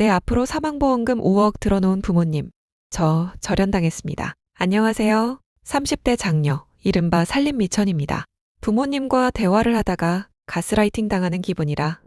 내 앞으로 사망보험금 5억 들어놓은 부모님. 저 절연당했습니다. 안녕하세요. 30대 장녀, 이른바 살림미천입니다. 부모님과 대화를 하다가 가스라이팅 당하는 기분이라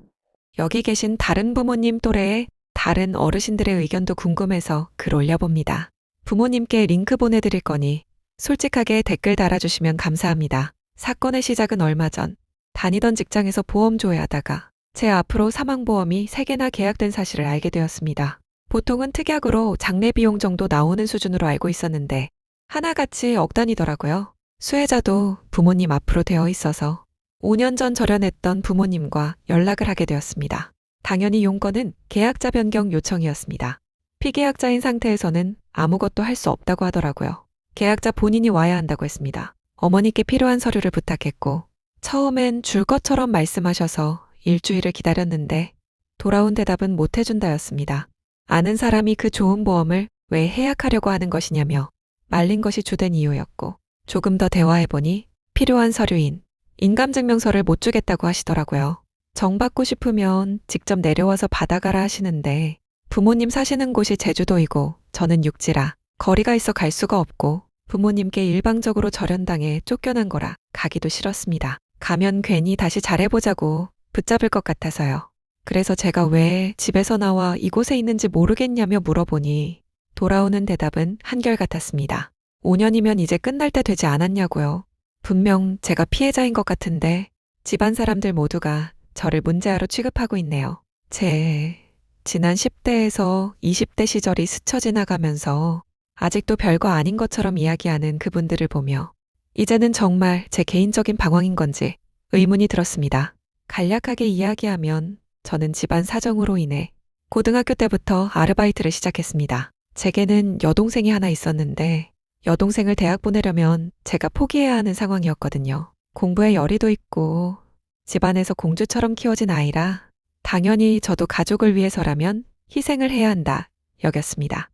여기 계신 다른 부모님 또래의 다른 어르신들의 의견도 궁금해서 글 올려봅니다. 부모님께 링크 보내드릴 거니 솔직하게 댓글 달아주시면 감사합니다. 사건의 시작은 얼마 전 다니던 직장에서 보험 조회하다가 제 앞으로 사망보험이 3개나 계약된 사실을 알게 되었습니다. 보통은 특약으로 장례 비용 정도 나오는 수준으로 알고 있었는데 하나같이 억 단위더라고요. 수혜자도 부모님 앞으로 되어 있어서 5년 전 절연했던 부모님과 연락을 하게 되었습니다. 당연히 용건은 계약자 변경 요청이었습니다. 피계약자인 상태에서는 아무것도 할 수 없다고 하더라고요. 계약자 본인이 와야 한다고 했습니다. 어머니께 필요한 서류를 부탁했고 처음엔 줄 것처럼 말씀하셔서 일주일을 기다렸는데 돌아온 대답은 못 해준다였습니다. 아는 사람이 그 좋은 보험을 왜 해약하려고 하는 것이냐며 말린 것이 주된 이유였고 조금 더 대화해보니 필요한 서류인 인감증명서를 못 주겠다고 하시더라고요. 정 받고 싶으면 직접 내려와서 받아가라 하시는데 부모님 사시는 곳이 제주도이고 저는 육지라 거리가 있어 갈 수가 없고 부모님께 일방적으로 절연당해 쫓겨난 거라 가기도 싫었습니다. 가면 괜히 다시 잘해보자고 붙잡을 것 같아서요. 그래서 제가 왜 집에서 나와 이곳에 있는지 모르겠냐며 물어보니 돌아오는 대답은 한결같았습니다. 5년이면 이제 끝날 때 되지 않았냐고요. 분명 제가 피해자인 것 같은데 집안 사람들 모두가 저를 문제아로 취급하고 있네요. 제 지난 10대에서 20대 시절이 스쳐 지나가면서 아직도 별거 아닌 것처럼 이야기하는 그분들을 보며 이제는 정말 제 개인적인 방황인 건지 의문이 들었습니다. 간략하게 이야기하면 저는 집안 사정으로 인해 고등학교 때부터 아르바이트를 시작했습니다. 제게는 여동생이 하나 있었는데 여동생을 대학 보내려면 제가 포기해야 하는 상황이었거든요. 공부에 열의도 있고 집안에서 공주처럼 키워진 아이라 당연히 저도 가족을 위해서라면 희생을 해야 한다 여겼습니다.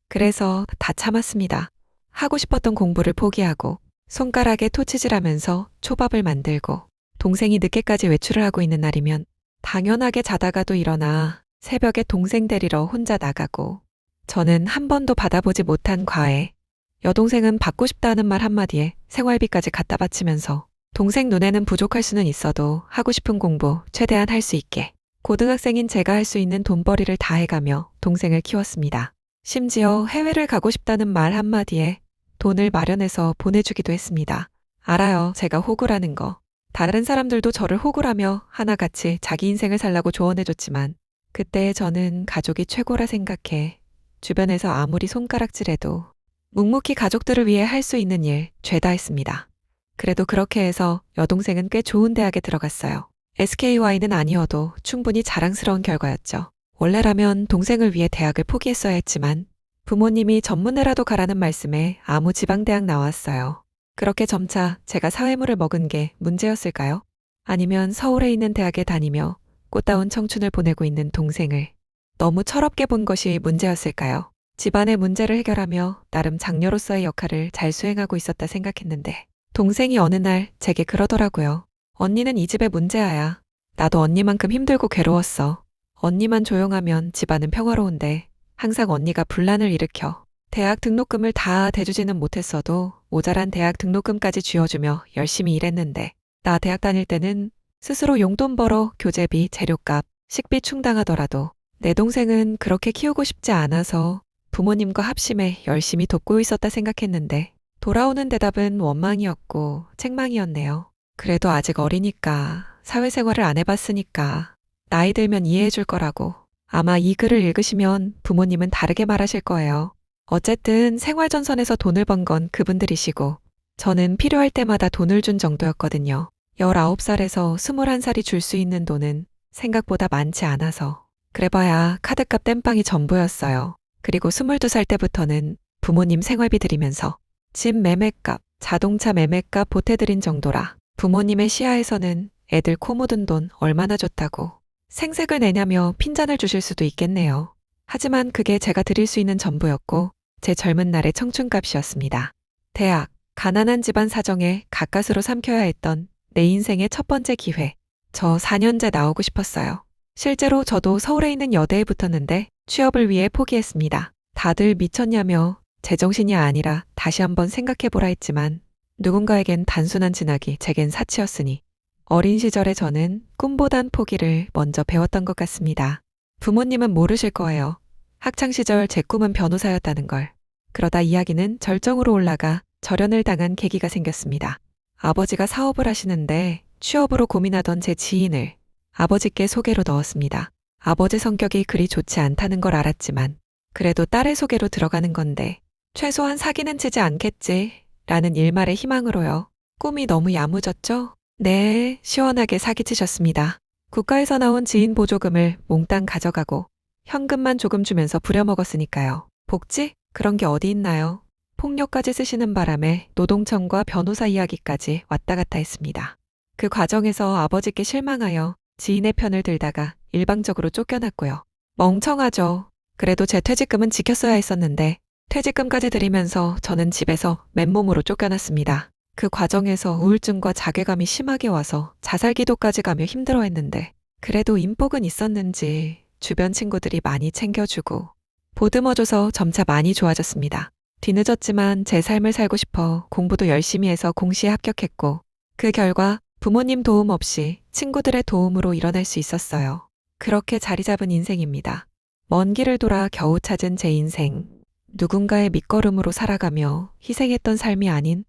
그래서 다 참았습니다. 하고 싶었던 공부를 포기하고 손가락에 토치질하면서 초밥을 만들고 동생이 늦게까지 외출을 하고 있는 날이면 당연하게 자다가도 일어나 새벽에 동생 데리러 혼자 나가고 저는 한 번도 받아보지 못한 과외, 여동생은 받고 싶다는 말 한마디에 생활비까지 갖다 바치면서 동생 눈에는 부족할 수는 있어도 하고 싶은 공부 최대한 할 수 있게 고등학생인 제가 할 수 있는 돈벌이를 다 해가며 동생을 키웠습니다. 심지어 해외를 가고 싶다는 말 한마디에 돈을 마련해서 보내주기도 했습니다. 알아요, 제가 호구라는 거. 다른 사람들도 저를 호구라며 하나같이 자기 인생을 살라고 조언해줬지만 그때의 저는 가족이 최고라 생각해 주변에서 아무리 손가락질해도 묵묵히 가족들을 위해 할 수 있는 일 죄다 했습니다. 그래도 그렇게 해서 여동생은 꽤 좋은 대학에 들어갔어요. SKY는 아니어도 충분히 자랑스러운 결과였죠. 원래라면 동생을 위해 대학을 포기했어야 했지만 부모님이 전문대라도 가라는 말씀에 아무 지방대학 나왔어요. 그렇게 점차 제가 사회물을 먹은 게 문제였을까요? 아니면 서울에 있는 대학에 다니며 꽃다운 청춘을 보내고 있는 동생을 너무 철없게 본 것이 문제였을까요? 집안의 문제를 해결하며 나름 장녀로서의 역할을 잘 수행하고 있었다 생각했는데 동생이 어느 날 제게 그러더라고요. 언니는 이 집의 문제아야. 나도 언니만큼 힘들고 괴로웠어. 언니만 조용하면 집안은 평화로운데 항상 언니가 분란을 일으켜 대학 등록금을 다 대주지는 못했어도 모자란 대학 등록금까지 쥐어주며 열심히 일했는데 나 대학 다닐 때는 스스로 용돈 벌어 교재비, 재료값, 식비 충당하더라도 내 동생은 그렇게 키우고 싶지 않아서 부모님과 합심해 열심히 돕고 있었다 생각했는데 돌아오는 대답은 원망이었고 책망이었네요. 그래도 아직 어리니까 사회생활을 안 해봤으니까 나이 들면 이해해 줄 거라고. 아마 이 글을 읽으시면 부모님은 다르게 말하실 거예요. 어쨌든 생활전선에서 돈을 번 건 그분들이시고 저는 필요할 때마다 돈을 준 정도였거든요. 19살에서 21살이 줄 수 있는 돈은 생각보다 많지 않아서 그래봐야 카드값 땜빵이 전부였어요. 그리고 22살 때부터는 부모님 생활비 드리면서 집 매매값, 자동차 매매값 보태드린 정도라 부모님의 시야에서는 애들 코 묻은 돈 얼마나 줬다고 생색을 내냐며 핀잔을 주실 수도 있겠네요. 하지만 그게 제가 드릴 수 있는 전부였고 제 젊은 날의 청춘값이었습니다. 대학, 가난한 집안 사정에 가까스로 삼켜야 했던 내 인생의 첫 번째 기회. 저 4년제 나오고 싶었어요. 실제로 저도 서울에 있는 여대에 붙었는데 취업을 위해 포기했습니다. 다들 미쳤냐며 제정신이 아니라 다시 한번 생각해보라 했지만 누군가에겐 단순한 진학이 제겐 사치였으니 어린 시절에 저는 꿈보단 포기를 먼저 배웠던 것 같습니다. 부모님은 모르실 거예요. 학창시절 제 꿈은 변호사였다는 걸. 그러다 이야기는 절정으로 올라가 절연을 당한 계기가 생겼습니다. 아버지가 사업을 하시는데 취업으로 고민하던 제 지인을 아버지께 소개로 넣었습니다. 아버지 성격이 그리 좋지 않다는 걸 알았지만 그래도 딸의 소개로 들어가는 건데 최소한 사기는 치지 않겠지 라는 일말의 희망으로요. 꿈이 너무 야무졌죠? 네, 시원하게 사기치셨습니다. 국가에서 나온 지인 보조금을 몽땅 가져가고 현금만 조금 주면서 부려먹었으니까요. 복지? 그런 게 어디 있나요? 폭력까지 쓰시는 바람에 노동청과 변호사 이야기까지 왔다 갔다 했습니다. 그 과정에서 아버지께 실망하여 지인의 편을 들다가 일방적으로 쫓겨났고요. 멍청하죠. 그래도 제 퇴직금은 지켰어야 했었는데 퇴직금까지 드리면서 저는 집에서 맨몸으로 쫓겨났습니다. 그 과정에서 우울증과 자괴감이 심하게 와서 자살 기도까지 가며 힘들어했는데 그래도 인복은 있었는지 주변 친구들이 많이 챙겨주고 보듬어줘서 점차 많이 좋아졌습니다. 뒤늦었지만 제 삶을 살고 싶어 공부도 열심히 해서 공시에 합격했고 그 결과 부모님 도움 없이 친구들의 도움으로 일어날 수 있었어요. 그렇게 자리 잡은 인생입니다. 먼 길을 돌아 겨우 찾은 제 인생. 누군가의 밑거름으로 살아가며 희생했던 삶이 아닌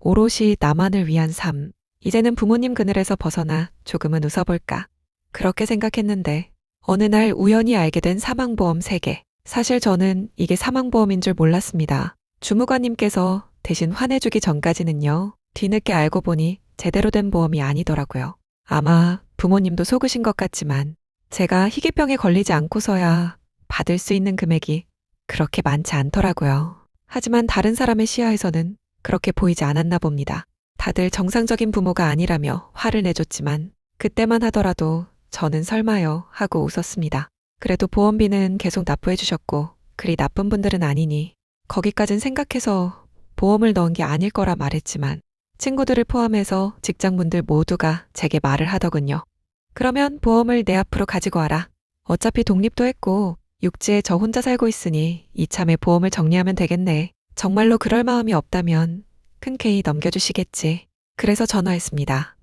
오롯이 나만을 위한 삶. 이제는 부모님 그늘에서 벗어나 조금은 웃어볼까. 그렇게 생각했는데 어느 날 우연히 알게 된 사망보험 세계. 사실 저는 이게 사망보험인 줄 몰랐습니다. 주무관님께서 대신 화내주기 전까지는요. 뒤늦게 알고 보니 제대로 된 보험이 아니더라고요. 아마 부모님도 속으신 것 같지만 제가 희귀병에 걸리지 않고서야 받을 수 있는 금액이 그렇게 많지 않더라고요. 하지만 다른 사람의 시야에서는 그렇게 보이지 않았나 봅니다. 다들 정상적인 부모가 아니라며 화를 내줬지만 그때만 하더라도 저는 설마요 하고 웃었습니다. 그래도 보험비는 계속 납부해 주셨고 그리 나쁜 분들은 아니니 거기까진 생각해서 보험을 넣은 게 아닐 거라 말했지만 친구들을 포함해서 직장분들 모두가 제게 말을 하더군요. 그러면 보험을 내 앞으로 가지고 와라. 어차피 독립도 했고 육지에 저 혼자 살고 있으니 이참에 보험을 정리하면 되겠네. 정말로 그럴 마음이 없다면 흔쾌히 넘겨주시겠지. 그래서 전화했습니다.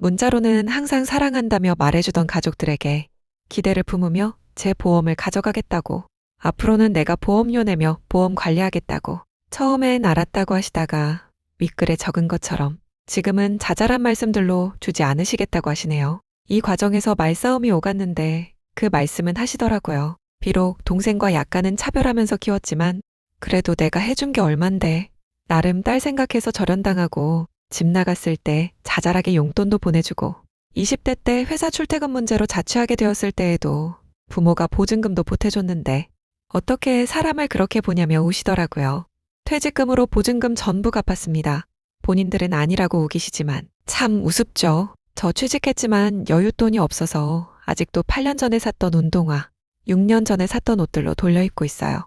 문자로는 항상 사랑한다며 말해주던 가족들에게 기대를 품으며 제 보험을 가져가겠다고, 앞으로는 내가 보험료 내며 보험 관리하겠다고, 처음엔 알았다고 하시다가 윗글에 적은 것처럼 지금은 자잘한 말씀들로 주지 않으시겠다고 하시네요. 이 과정에서 말싸움이 오갔는데 그 말씀은 하시더라고요. 비록 동생과 약간은 차별하면서 키웠지만 그래도 내가 해준 게 얼만데, 나름 딸 생각해서 절연당하고 집 나갔을 때 자잘하게 용돈도 보내주고 20대 때 회사 출퇴근 문제로 자취하게 되었을 때에도 부모가 보증금도 보태줬는데 어떻게 사람을 그렇게 보냐며 우시더라고요. 퇴직금으로 보증금 전부 갚았습니다. 본인들은 아니라고 우기시지만 참 우습죠. 저 취직했지만 여윳돈이 없어서 아직도 8년 전에 샀던 운동화, 6년 전에 샀던 옷들로 돌려 입고 있어요.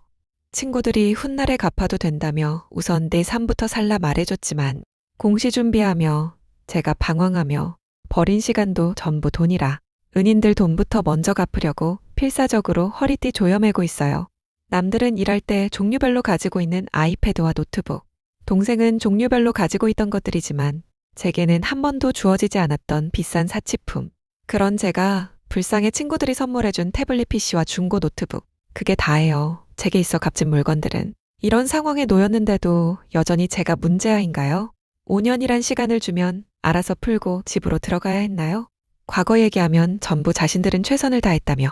친구들이 훗날에 갚아도 된다며 우선 내 삶부터 살라 말해줬지만 공시 준비하며 제가 방황하며 버린 시간도 전부 돈이라 은인들 돈부터 먼저 갚으려고 필사적으로 허리띠 조여매고 있어요. 남들은 일할 때 종류별로 가지고 있는 아이패드와 노트북, 동생은 종류별로 가지고 있던 것들이지만 제게는 한 번도 주어지지 않았던 비싼 사치품. 그런 제가 불쌍해 친구들이 선물해준 태블릿 PC와 중고 노트북, 그게 다예요. 제게 있어 값진 물건들은. 이런 상황에 놓였는데도 여전히 제가 문제아인가요? 5년이란 시간을 주면 알아서 풀고 집으로 들어가야 했나요? 과거 얘기하면 전부 자신들은 최선을 다했다며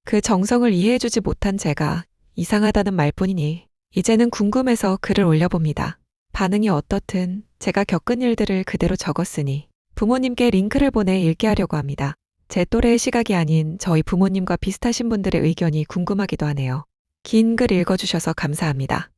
그 정성을 이해해주지 못한 제가 이상하다는 말뿐이니 이제는 궁금해서 글을 올려봅니다. 반응이 어떻든 제가 겪은 일들을 그대로 적었으니 부모님께 링크를 보내 읽게 하려고 합니다. 제 또래의 시각이 아닌 저희 부모님과 비슷하신 분들의 의견이 궁금하기도 하네요. 긴 글 읽어주셔서 감사합니다.